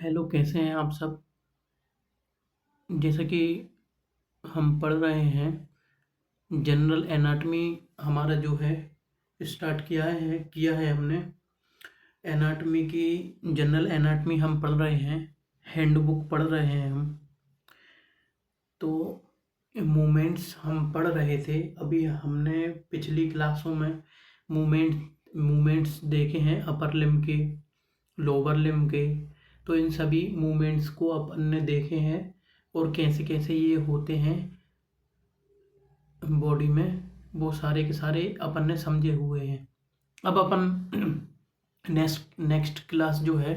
Hello, कैसे हैं आप सब? जैसा कि हम पढ़ रहे हैं, जनरल एनाटॉमी हमारा जो है स्टार्ट किया है हमने। एनाटॉमी की जनरल एनाटॉमी हम पढ़ रहे हैं, हैंडबुक पढ़ रहे हैं हम। तो मूवमेंट्स हम पढ़ रहे थे। अभी हमने पिछली क्लासों में मूवमेंट्स देखे हैं, अपर लिम्ब के, लोअर लिम्ब के। तो इन सभी मूवमेंट्स को अपन ने देखे हैं और कैसे कैसे ये होते हैं बॉडी में, वो सारे के सारे अपन ने समझे हुए हैं। अब अपन नेक्स्ट क्लास जो है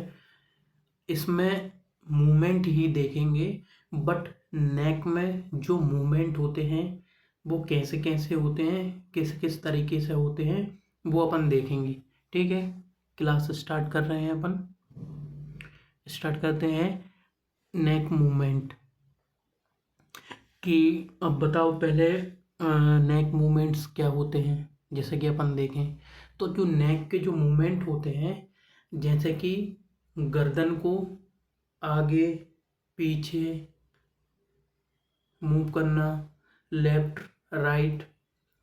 इसमें मूवमेंट ही देखेंगे, बट नेक में जो मूवमेंट होते हैं वो कैसे कैसे होते हैं, किस किस तरीके से होते हैं, वो अपन देखेंगे। ठीक है, क्लास स्टार्ट कर रहे हैं अपन। स्टार्ट करते हैं नेक मूवमेंट कि अब बताओ पहले नेक मूवमेंट्स क्या होते हैं। जैसे कि अपन देखें तो जो नेक के जो मूवमेंट होते हैं, जैसे कि गर्दन को आगे पीछे मूव करना, लेफ्ट राइट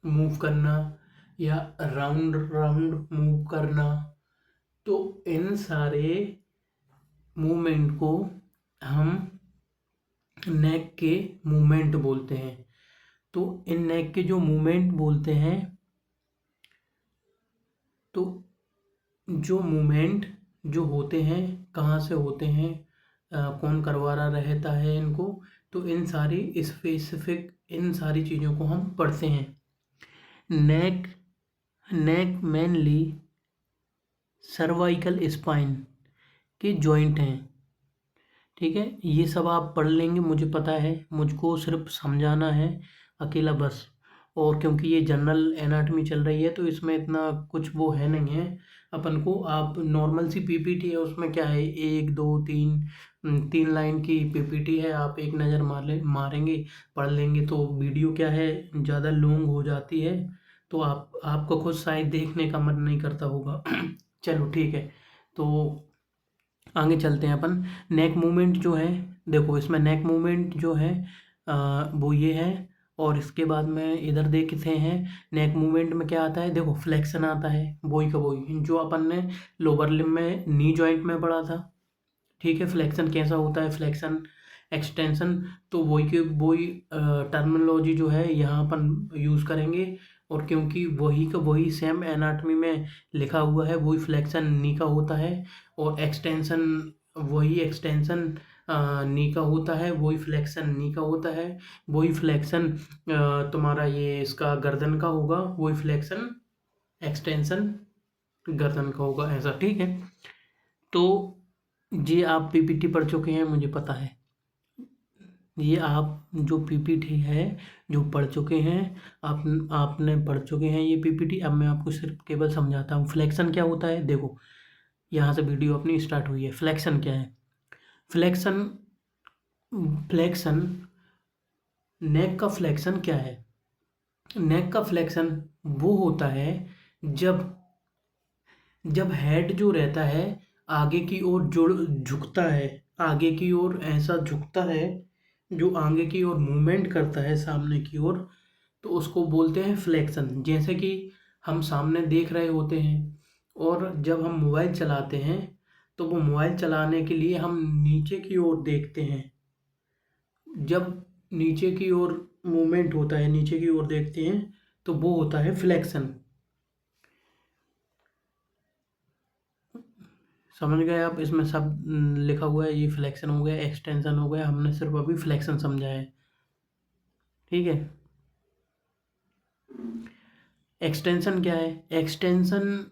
मूव करना, या राउंड राउंड मूव करना, तो इन सारे मूवमेंट को हम नेक के मूवमेंट बोलते हैं। तो इन नेक के जो मूवमेंट बोलते हैं, तो जो मूवमेंट जो होते हैं कहाँ से होते हैं, कौन करवा रहा रहता है इनको, तो इन सारी स्पेसिफिक इन सारी चीज़ों को हम पढ़ते हैं। नेक नेक मेनली सर्वाइकल स्पाइन के जॉइंट हैं। ठीक है, ये सब आप पढ़ लेंगे, मुझे पता है, मुझको सिर्फ समझाना है अकेला बस। और क्योंकि ये जनरल एनाटॉमी चल रही है तो इसमें इतना कुछ वो है नहीं है अपन को। आप नॉर्मल सी पीपीटी है, उसमें क्या है, एक दो तीन लाइन की पीपीटी है, आप एक नज़र मारेंगे, पढ़ लेंगे। तो वीडियो क्या है, ज़्यादा लॉन्ग हो जाती है, तो आपको खुद शायद देखने का मन नहीं करता होगा। चलो ठीक है, तो आगे चलते हैं अपन। नेक मूवमेंट जो है, देखो इसमें नेक मूवमेंट जो है वो ये है। और इसके बाद में इधर देखते हैं नेक मूवमेंट में क्या आता है। देखो फ्लेक्शन आता है, वही का वही जो अपन ने लोअर लिम्ब में नी जॉइंट में पढ़ा था। ठीक है, फ्लेक्शन कैसा होता है, फ्लेक्शन एक्सटेंशन, तो वही के वही टर्मिनोलॉजी जो है यहाँ अपन यूज़ करेंगे। और क्योंकि वही का वही सेम एनाटॉमी में लिखा हुआ है, वही फ्लेक्शन नी का होता है, और एक्सटेंशन वही एक्सटेंशन नी का होता है, वही फ्लेक्शन नी का होता है, वही फ्लेक्शन तुम्हारा ये इसका गर्दन का होगा, वही फ्लेक्शन एक्सटेंशन गर्दन का होगा, ऐसा। ठीक है, तो ये आप पीपीटी पढ़ चुके हैं, मुझे पता है। ये आप जो पीपीटी है जो पढ़ चुके हैं, आपने पढ़ चुके हैं ये पीपीटी। अब मैं आपको सिर्फ केवल समझाता हूँ फ्लेक्शन क्या होता है। देखो यहाँ से वीडियो अपनी स्टार्ट हुई है। फ्लेक्शन क्या है, फ्लेक्शन फ्लेक्शन नेक का फ्लेक्शन क्या है। नेक का फ्लेक्शन वो होता है जब जब हेड जो रहता है आगे की ओर जुड़ झुकता है, आगे की ओर ऐसा झुकता है, जो आगे की ओर मूवमेंट करता है सामने की ओर, तो उसको बोलते हैं फ्लेक्शन। जैसे कि हम सामने देख रहे होते हैं, और जब हम मोबाइल चलाते हैं तो वो मोबाइल चलाने के लिए हम नीचे की ओर देखते हैं। जब नीचे की ओर मूवमेंट होता है, नीचे की ओर देखते हैं, तो वो होता है फ्लेक्शन। समझ गए आप, इसमें सब लिखा हुआ है। ये फ्लेक्शन हो गया, एक्सटेंशन हो गया, हमने सिर्फ अभी फ्लेक्शन समझा है। ठीक है, एक्सटेंशन क्या है, एक्सटेंशन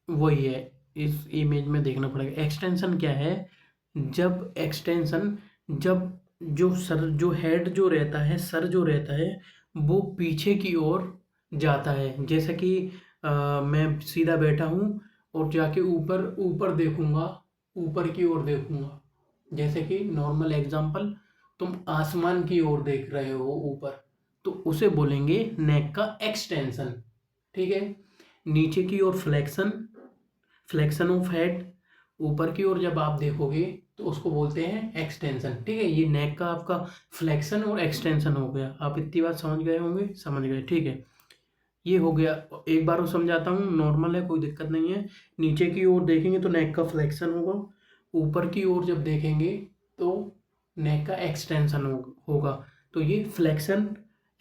वही है, इस इमेज में देखना पड़ेगा। एक्सटेंशन क्या है, जब एक्सटेंशन जब जो हेड जो रहता है, सर जो रहता है, वो पीछे की ओर जाता है। जैसे कि मैं सीधा बैठा हूँ और जाके ऊपर ऊपर देखूंगा, ऊपर की ओर देखूंगा। जैसे कि नॉर्मल एग्जांपल, तुम आसमान की ओर देख रहे हो ऊपर, तो उसे बोलेंगे नेक का एक्सटेंशन। ठीक है, नीचे की ओर फ्लेक्शन, फ्लेक्शन ऑफ हेड, ऊपर की ओर जब आप देखोगे तो उसको बोलते हैं एक्सटेंशन। ठीक है, ये नेक का आपका फ्लेक्शन और एक्सटेंशन हो गया। आप इतनी बात समझ गए होंगे, समझ गए, ठीक है। ये हो गया, एक बार और समझाता हूँ, नॉर्मल है, कोई दिक्कत नहीं है। नीचे की ओर देखेंगे तो नेक का फ्लेक्शन होगा, ऊपर की ओर जब देखेंगे तो नेक का एक्सटेंशन होगा। तो ये फ्लेक्शन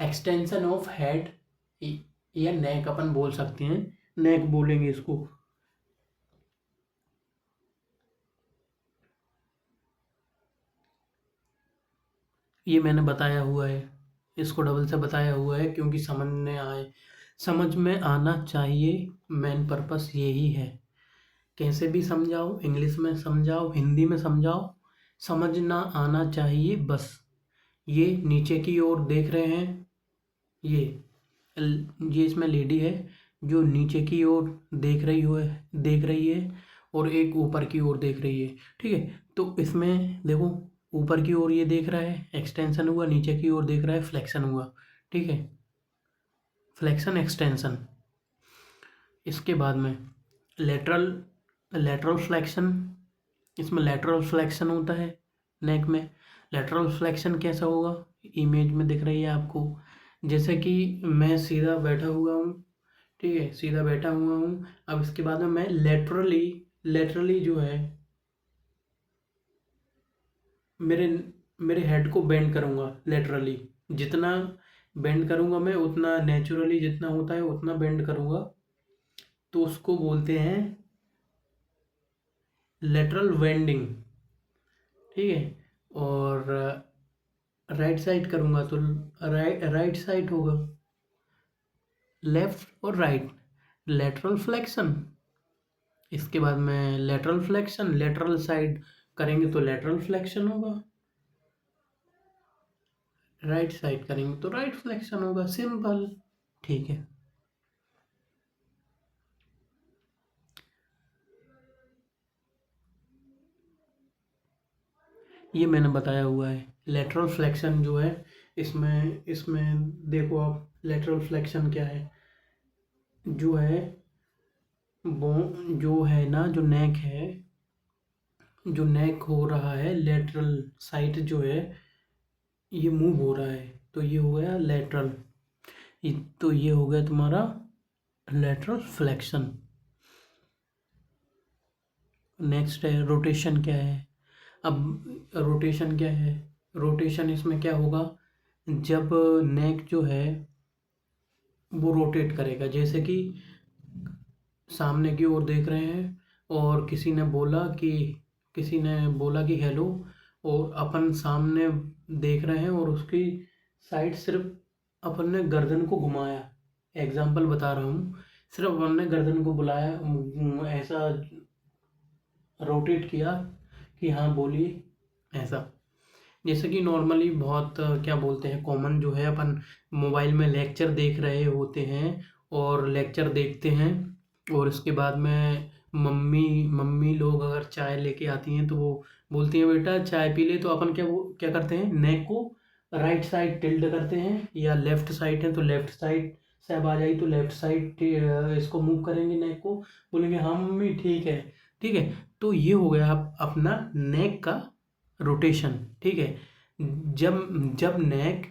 एक्सटेंशन ऑफ हेड या नेक अपन बोल सकते हैं, नेक बोलेंगे इसको। ये मैंने बताया हुआ है, इसको डबल से बताया हुआ है क्योंकि समझ में आना चाहिए, मेन पर्पस यही है। कैसे भी समझाओ, इंग्लिश में समझाओ, हिंदी में समझाओ, समझना आना चाहिए बस। ये नीचे की ओर देख रहे हैं, ये ये इसमें लेडी है जो नीचे की ओर देख रही है और एक ऊपर की ओर देख रही है। ठीक है, तो इसमें देखो, ऊपर की ओर ये देख रहा है एक्सटेंशन हुआ, नीचे की ओर देख रहा है फ्लेक्शन हुआ। ठीक है, फ्लेक्शन एक्सटेंशन। इसके बाद में लेटरल लेटरल फ्लेक्शन, इसमें लेटरल फ्लेक्शन होता है नेक में। लेटरल फ्लेक्शन कैसा होगा, इमेज में दिख रही है आपको। जैसे कि मैं सीधा बैठा हुआ हूँ, ठीक है, सीधा बैठा हुआ हूँ। अब इसके बाद में मैं लेटरली जो है मेरे मेरे हेड को बेंड करूँगा लेटरली। जितना बेंड करूँगा मैं, उतना नेचुरली जितना होता है उतना बेंड करूँगा, तो उसको बोलते हैं लेटरल बेंडिंग। ठीक है, और राइट साइड करूँगा तो राइट साइड होगा, लेफ्ट और राइट लेटरल फ्लेक्शन। इसके बाद में लेटरल फ्लेक्शन, लेटरल साइड करेंगे तो लेटरल फ्लेक्शन होगा, राइट साइड करेंगे तो राइट फ्लेक्शन होगा, सिंपल। ठीक है, ये मैंने बताया हुआ है। लेटरल फ्लेक्शन जो है, इसमें इसमें देखो आप, लेटरल फ्लेक्शन क्या है, जो है वो जो है ना, जो नेक है, जो नेक हो रहा है, लेटरल साइड जो है ये मूव हो रहा है, तो ये हो गया लेटरल। तो ये हो गया तुम्हारा लेटरल फ्लेक्शन। नेक्स्ट है रोटेशन। क्या है, अब रोटेशन क्या है, रोटेशन इसमें क्या होगा, जब नेक जो है वो रोटेट करेगा। जैसे कि सामने की ओर देख रहे हैं और किसी ने बोला कि हेलो, और अपन सामने देख रहे हैं और उसकी साइड सिर्फ अपन ने गर्दन को घुमाया, एग्जाम्पल बता रहा हूँ, सिर्फ अपन ने गर्दन को बुलाया, ऐसा रोटेट किया कि हाँ बोलिए, ऐसा। जैसे कि नॉर्मली बहुत क्या बोलते हैं, कॉमन जो है, अपन मोबाइल में लेक्चर देख रहे होते हैं और लेक्चर देखते हैं, और इसके बाद में मम्मी मम्मी लोग अगर चाय लेके आती हैं तो वो बोलती हैं बेटा चाय पी ले, तो अपन क्या करते हैं, नेक को राइट साइड टिल्ड करते हैं, या लेफ्ट साइड है तो लेफ्ट साइड से अब आ जाए तो लेफ्ट साइड इसको मूव करेंगे, नेक को बोलेंगे हाँ मम्मी ठीक है। ठीक है, तो ये हो गया अपना नेक का रोटेशन। ठीक है, जब जब नेक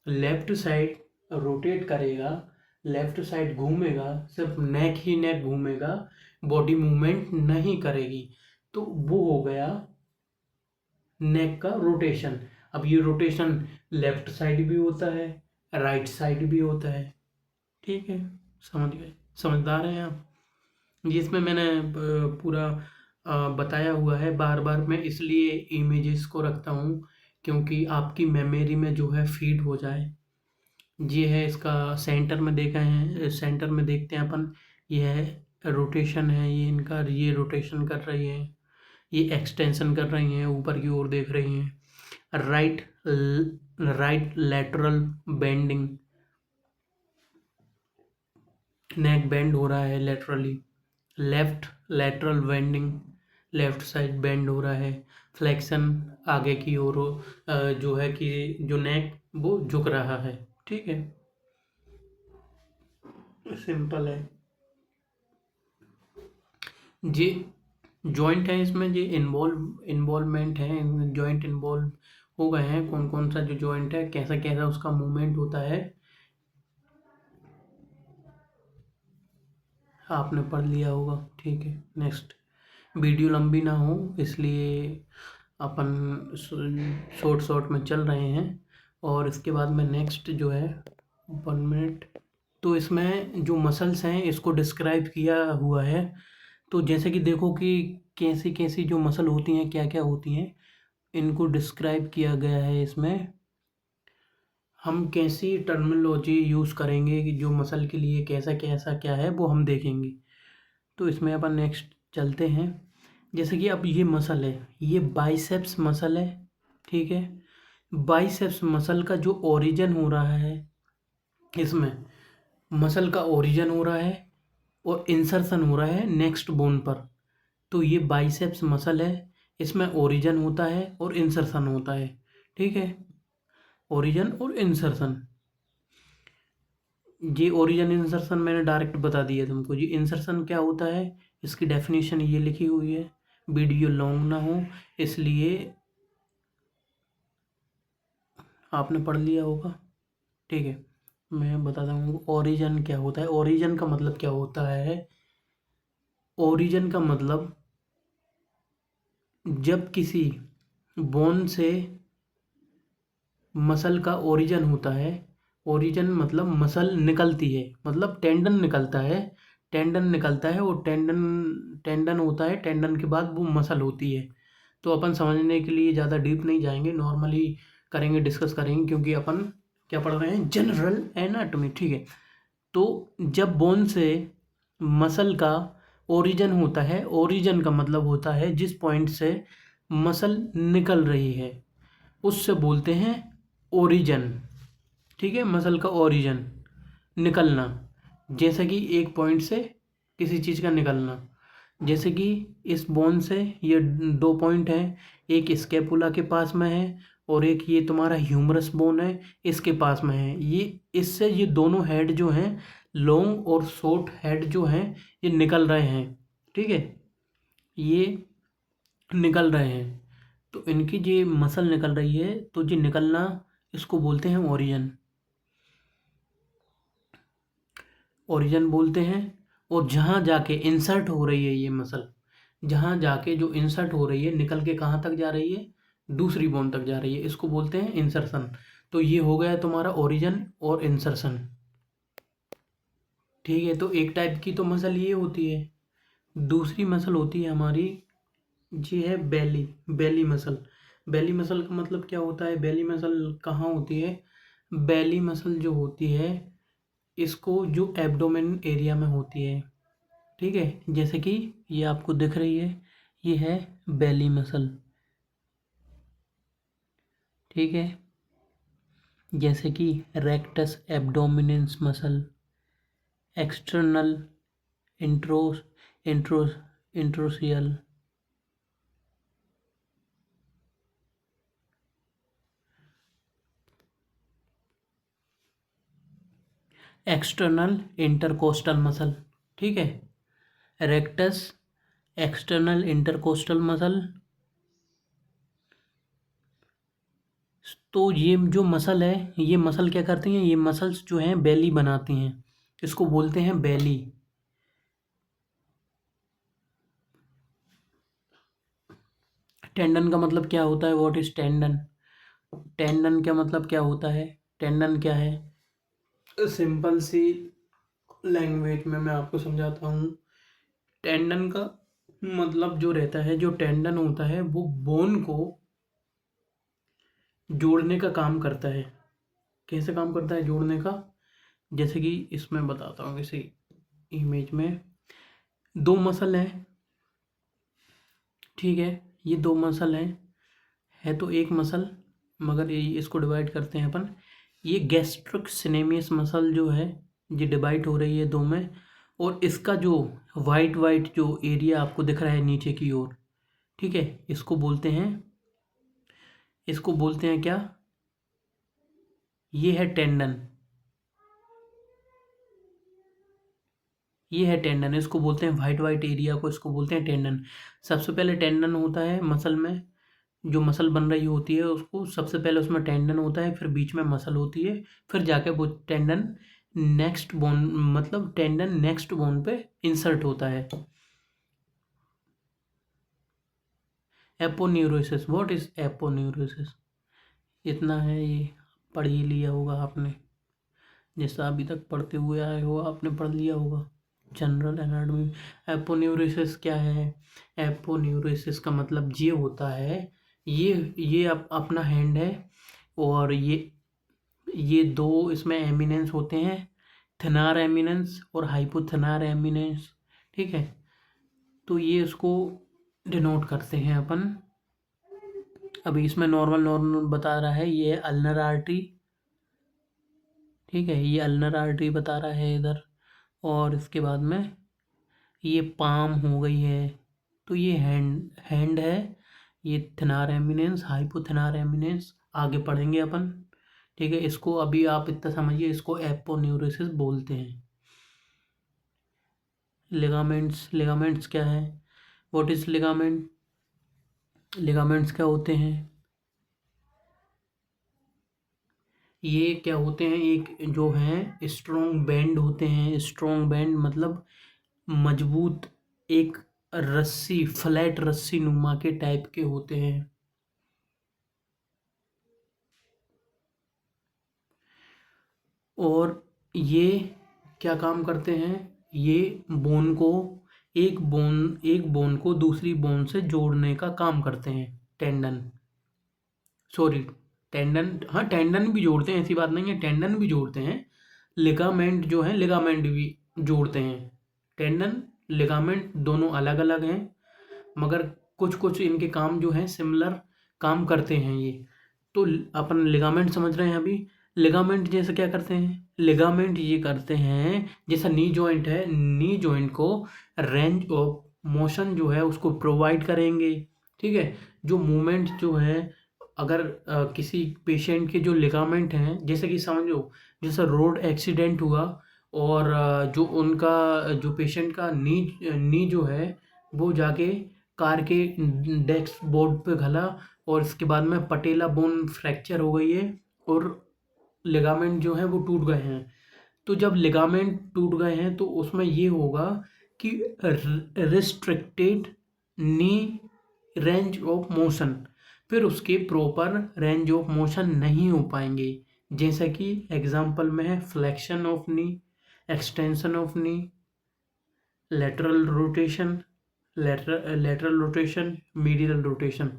लेफ्ट साइड रोटेट करेगा, लेफ्ट साइड घूमेगा, सिर्फ नेक ही नेक घूमेगा, बॉडी मूवमेंट नहीं करेगी, तो वो हो गया नेक का रोटेशन। अब ये रोटेशन लेफ्ट साइड भी होता है, राइट साइड भी होता है। ठीक है, समझ गए, समझदार हैं आप। जिसमें मैंने पूरा बताया हुआ है, बार बार मैं इसलिए इमेजेस को रखता हूँ क्योंकि आपकी मेमोरी में जो है फीड हो जाए। ये है इसका सेंटर में देखा है, सेंटर में देखते हैं अपन, ये है रोटेशन है, ये इनका, ये रोटेशन कर रही है, ये एक्सटेंशन कर रही हैं, ऊपर की ओर देख रही हैं। Right lateral bending, neck bend हो रहा है laterally. Left lateral bending, left side bend हो रहा है। फ्लेक्शन आगे की ओर जो है कि जो नेक वो झुक रहा है। ठीक है, सिंपल है जी। जॉइंट है इसमें, ये इन्वॉल्वमेंट है, जॉइंट इन्वॉल्व हो गए हैं, कौन कौन सा जो जॉइंट है, कैसा कैसा उसका मूवमेंट होता है, आपने पढ़ लिया होगा। ठीक है, नेक्स्ट। वीडियो लंबी ना हो इसलिए अपन शॉर्ट शॉर्ट में चल रहे हैं। और इसके बाद में नेक्स्ट जो है 1 मिनट। तो इसमें जो मसल्स हैं इसको डिस्क्राइब किया हुआ है। तो जैसे कि देखो कि कैसी कैसी जो मसल होती हैं, क्या क्या होती हैं, इनको डिस्क्राइब किया गया है इसमें। हम कैसी टर्मिनोलॉजी यूज़ करेंगे कि जो मसल के लिए कैसा कैसा क्या है वो हम देखेंगे। तो इसमें अपन नेक्स्ट चलते हैं। जैसे कि अब ये मसल है, ये बाइसेप्स मसल है। ठीक है, बाइसेप्स मसल का जो ओरिजिन हो रहा है, इसमें मसल का ओरिजिन हो रहा है और इंसर्शन हो रहा है नेक्स्ट बोन पर। तो ये बाइसेप्स मसल है, इसमें ओरिजिन होता है और इंसर्शन होता है। ठीक है, ओरिजिन और इंसर्शन। ये ओरिजिन इंसर्शन मैंने डायरेक्ट बता दिया तुमको। ये इंसर्शन क्या होता है, इसकी डेफिनेशन ये लिखी हुई है, वीडियो लॉन्ग ना हो इसलिए आपने पढ़ लिया होगा। ठीक है, मैं बताता हूँ ओरिजिन क्या होता है। ओरिजिन का मतलब क्या होता है, ओरिजिन का मतलब जब किसी बोन से मसल का ओरिजिन होता है, ओरिजिन मतलब मसल निकलती है, मतलब टेंडन निकलता है, टेंडन निकलता है और टेंडन टेंडन होता है, टेंडन के बाद वो मसल होती है। तो अपन समझने के लिए ज़्यादा डीप नहीं जाएंगे, नॉर्मली करेंगे, डिस्कस करेंगे, क्योंकि अपन क्या पढ़ रहे हैं, जनरल एनाटॉमी। ठीक है, तो जब बोन से मसल का ओरिजिन होता है, ओरिजिन का मतलब होता है जिस पॉइंट से मसल निकल रही है उससे बोलते हैं ओरिजिन। ठीक है, मसल का ओरिजिन निकलना, जैसे कि एक पॉइंट से किसी चीज़ का निकलना। जैसे कि इस बोन से ये 2 पॉइंट हैं, एक स्कैपुला के पास में है और एक ये तुम्हारा ह्यूमरस बोन है इसके पास में है। ये इससे ये दोनों हेड जो हैं, लॉन्ग और शॉर्ट हेड जो हैं, ये निकल रहे हैं। ठीक है, ये निकल रहे हैं, तो इनकी जो मसल निकल रही है, तो जो निकलना इसको बोलते हैं ओरिजिन, ओरिजिन बोलते हैं। और जहाँ जाके इंसर्ट हो रही है ये मसल, जहाँ जाके जो इंसर्ट हो रही है, निकल के कहाँ तक जा रही है, दूसरी बोन तक जा रही है, इसको बोलते हैं इंसर्शन। तो ये हो गया तुम्हारा ओरिजिन और इंसर्शन। ठीक है, तो एक टाइप की तो मसल ये होती है। दूसरी मसल होती है हमारी, ये है बेली, बेली मसल। बेली मसल का मतलब क्या होता है, बेली मसल कहाँ होती है, बेली मसल जो होती है इसको जो एब्डोमेन एरिया में होती है। ठीक है, जैसे कि ये आपको दिख रही है, ये है बेली मसल। ठीक है, जैसे कि rectus abdominis muscle, external intros intros interosseal, external intercostal muscle. ठीक है, रेक्टस, एक्सटर्नल इंटरकोस्टल मसल। तो ये जो मसल है, ये मसल क्या करती हैं, ये मसल्स जो हैं बेली बनाती हैं, इसको बोलते हैं बेली। टेंडन का मतलब क्या होता है, व्हाट इज टेंडन, टेंडन का मतलब क्या होता है, टेंडन क्या है, सिंपल सी लैंग्वेज में मैं आपको समझाता हूँ। टेंडन का मतलब जो रहता है, जो टेंडन होता है वो बोन को जोड़ने का काम करता है। कैसे काम करता है जोड़ने का, जैसे कि इसमें बताता हूँ, किसी इमेज में दो मसल हैं। ठीक है, ये दो मसल हैं, है तो एक मसल, मगर ये इसको डिवाइड करते हैं अपन। ये गैस्ट्रिक सिनेमियस मसल जो है, ये डिवाइड हो रही है दो में। और इसका जो वाइट वाइट जो एरिया आपको दिख रहा है नीचे की ओर, ठीक है, इसको बोलते हैं क्या, ये है टेंडन, ये है टेंडन, इसको बोलते हैं वाइट वाइट एरिया को, इसको बोलते हैं टेंडन। सबसे पहले टेंडन होता है मसल में, जो मसल बन रही होती है उसको सबसे पहले उसमें टेंडन होता है, फिर बीच में मसल होती है, फिर जाके वो टेंडन नेक्स्ट बोन, मतलब टेंडन नेक्स्ट बोन पे इंसर्ट होता है। Aponeurosis, what is aponeurosis? इतना है, ये पढ़ ही लिया होगा आपने, जैसा अभी तक पढ़ते हुए आए हो आपने पढ़ लिया होगा जनरल एनाटॉमी। एपोन्यूरोसिस क्या है? एपोन्यूरोसिस का मतलब ये होता है, ये अपना हैंड है, और ये दो इसमें एमिनेंस होते हैं, थिनार एमिनेंस और हाइपोथिनार एमिनेंस, ठीक है। तो ये इसको डिनोट करते हैं अपन। अभी इसमें नॉर्मल नॉर्मल बता रहा है, ये अल्नर आर्टरी, ठीक है, ये अल्नर आर्टरी बता रहा है इधर। और इसके बाद में ये पाम हो गई है, तो ये हैंड है, ये थिनार एमिनेंस, हाइपोथिनार एमिनेंस आगे पढ़ेंगे अपन, ठीक है। इसको अभी आप इतना समझिए, इसको एपोन्यूरोसिस बोलते हैं। लिगामेंट्स क्या है? What is ligament? लिगामेंट्स क्या होते हैं? ये क्या होते हैं, एक जो हैं स्ट्रॉन्ग बैंड होते हैं। स्ट्रॉन्ग बैंड मतलब मजबूत, एक रस्सी, फ्लैट रस्सी नुमा के टाइप के होते हैं। और ये क्या काम करते हैं? ये बोन को, एक बोन को दूसरी बोन से जोड़ने का काम करते हैं, टेंडन, सॉरी, टेंडन, हाँ टेंडन भी जोड़ते हैं, ऐसी बात नहीं है, टेंडन भी जोड़ते हैं। लिगामेंट जो है, लिगामेंट भी जोड़ते हैं। टेंडन लिगामेंट दोनों अलग अलग हैं, मगर कुछ कुछ इनके काम जो हैं सिमिलर काम करते हैं ये। तो अपन लिगामेंट समझ रहे हैं अभी। लिगामेंट जैसे क्या करते हैं? लिगामेंट ये करते हैं, जैसा नी जॉइंट है, नी जॉइंट को रेंज ऑफ मोशन जो है उसको प्रोवाइड करेंगे, ठीक है। जो मूवमेंट जो है, अगर किसी पेशेंट के जो लिगामेंट हैं, जैसे कि समझो जैसे रोड एक्सीडेंट हुआ, और जो उनका जो पेशेंट का नी जो है वो जाके कार के डेस्क बोर्ड पे घला, और इसके बाद में पटेला बोन फ्रैक्चर हो गई है, और लिगामेंट जो है वो टूट गए हैं। तो जब लिगामेंट टूट गए हैं तो उसमें ये होगा कि restricted knee range of motion, फिर उसके प्रॉपर रेंज ऑफ मोशन नहीं हो पाएंगे। जैसा कि एग्जांपल में है flexion of knee, extension of knee, lateral rotation, lateral rotation, medial rotation.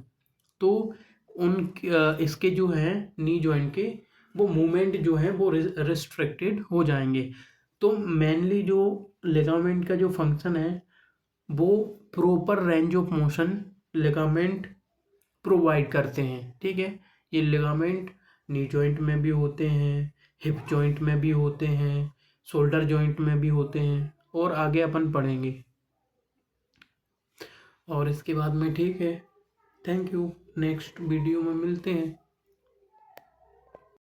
तो उन इसके जो हैं नी जॉइंट के, वो मूवमेंट जो है वो रिस्ट्रिक्टेड हो जाएंगे। तो मेनली जो लिगामेंट का जो फंक्शन है, वो proper range of motion ligament provide करते हैं, ठीक है। ये लिगामेंट नी जॉइंट में भी होते हैं, हिप जॉइंट में भी होते हैं, शोल्डर जॉइंट में भी होते हैं, और आगे अपन पढ़ेंगे। और इसके बाद में, ठीक है, थैंक यू, नेक्स्ट वीडियो में मिलते हैं।